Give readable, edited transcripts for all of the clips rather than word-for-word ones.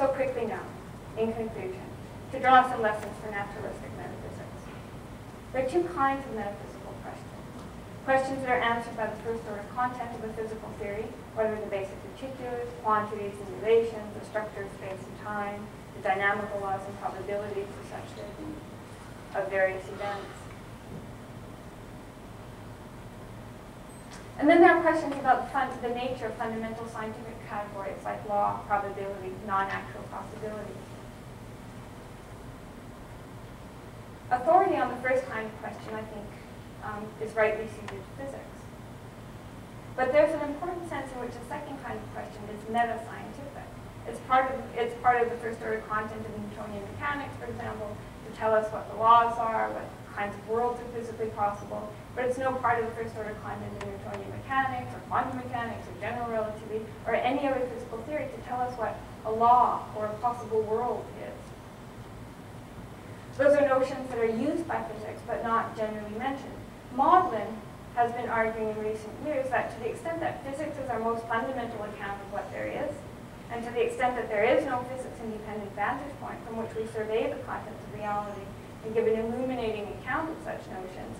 so quickly known, in conclusion, to draw some lessons for naturalistic metaphysics. There are two kinds of metaphysical questions. Questions that are answered by the first-order content of a physical theory, what are the basic particulars, quantities and relations, the structure of space and time, the dynamical laws and probabilities of such things, of various events. And then there are questions about the nature of fundamental scientific categories like law, probability, non-actual possibility. Authority on the first kind of question, I think, is rightly suited to physics. But there's an important sense in which the second kind of question is meta-scientific. It's part of the first-order content of Newtonian mechanics, for example, to tell us what the laws are, what kinds of worlds are physically possible, but it's no part of the first-order content of Newtonian mechanics, or quantum mechanics, or general relativity, or any other physical theory to tell us what a law or a possible world is. Those are notions that are used by physics, but not generally mentioned. Maudlin has been arguing in recent years that to the extent that physics is our most fundamental account of what there is, and to the extent that there is no physics-independent vantage point from which we survey the contents of reality and give an illuminating account of such notions,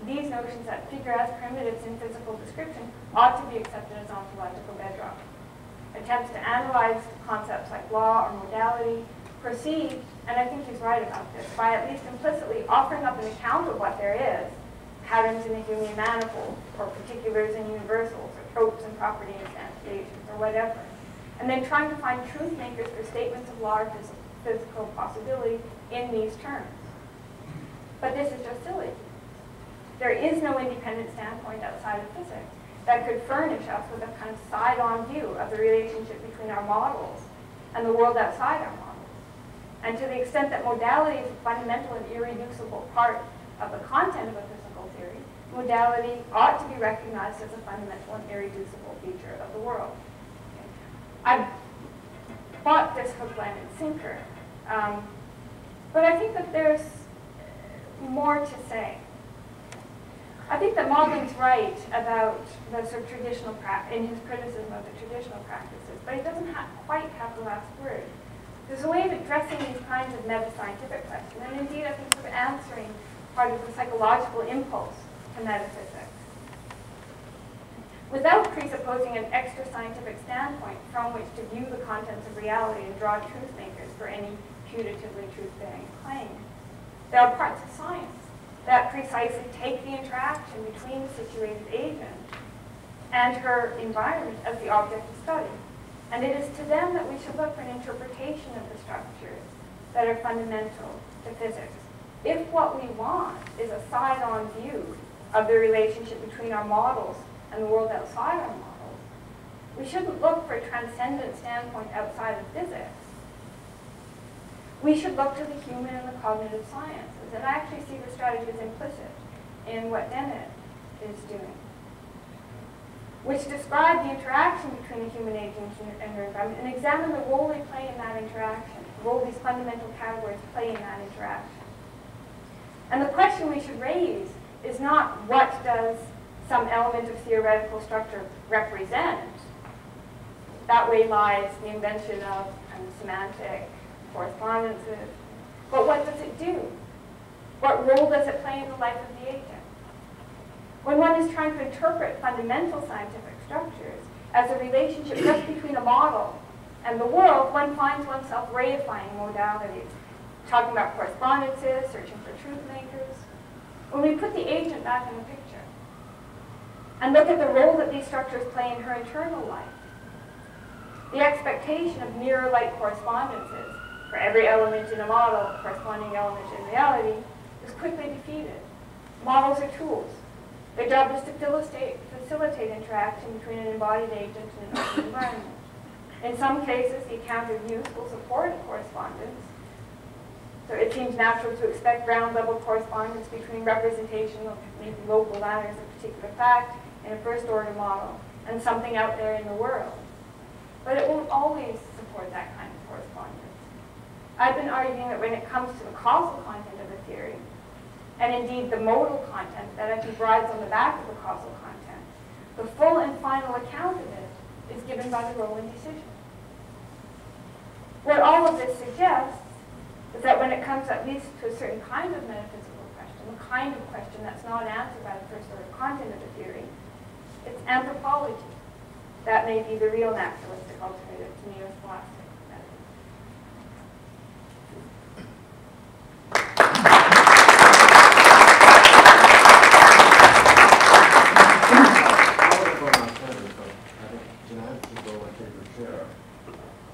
these notions that figure as primitives in physical description ought to be accepted as ontological bedrock. Attempts to analyze concepts like law or modality proceed, and I think he's right about this, by at least implicitly offering up an account of what there is, patterns in the human manifold, or particulars and universals, or tropes and property instantiations, or whatever, and then trying to find truth makers for statements of law or physical possibility in these terms. But this is just silly. There is no independent standpoint outside of physics that could furnish us with a kind of side-on view of the relationship between our models and the world outside our models. And to the extent that modality is a fundamental and irreducible part of the content of a physical theory, modality ought to be recognized as a fundamental and irreducible feature of the world. I've bought this hook, line, and sinker, but I think that there's more to say. I think that Maudlin's right about the sort of traditional in his criticism of the traditional practices, but he doesn't quite have the last word. There's a way of addressing these kinds of meta-scientific questions, and indeed I think sort of answering part of the psychological impulse to metaphysics, without presupposing an extra scientific standpoint from which to view the contents of reality and draw truth makers for any putatively truth-bearing claim. There are parts of science that precisely take the interaction between the situated agent and her environment as the object of study. And it is to them that we should look for an interpretation of the structures that are fundamental to physics. If what we want is a side-on view of the relationship between our models and the world outside our models, we shouldn't look for a transcendent standpoint outside of physics. We should look to the human and the cognitive sciences. And I actually see the strategy as implicit in what Dennett is doing, which describe the interaction between the human agent and their environment and examine the role they play in that interaction, the role these fundamental categories play in that interaction. And the question we should raise is not what does some element of theoretical structure represent. That way lies the invention of kind of semantic correspondences. But what does it do? What role does it play in the life of the agent? When one is trying to interpret fundamental scientific structures as a relationship just between a model and the world, one finds oneself reifying modalities, talking about correspondences, searching for truth makers. When we put the agent back in the picture and look at the role that these structures play in her internal life, the expectation of mirror-like correspondences for every element in a model, corresponding element in reality, is quickly defeated. Models are tools. Their job is to facilitate interaction between an embodied agent and an open environment. In some cases, the account of use will support correspondence. So it seems natural to expect ground-level correspondence between representation of maybe local matters of particular fact in a first-order model and something out there in the world. But it won't always support that kind of correspondence. I've been arguing that when it comes to the causal content of a theory, and indeed the modal content that actually rides on the back of the causal content, the full and final account of it is given by the role in decision. of this suggests is that when it comes at least to a certain kind of metaphysical question, the kind of question that's not answered by the first order content of the theory, it's anthropology. That may be the real naturalistic alternative to neo-scholastic methods.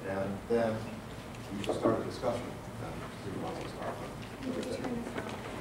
And then you just start a discussion and see what we start with.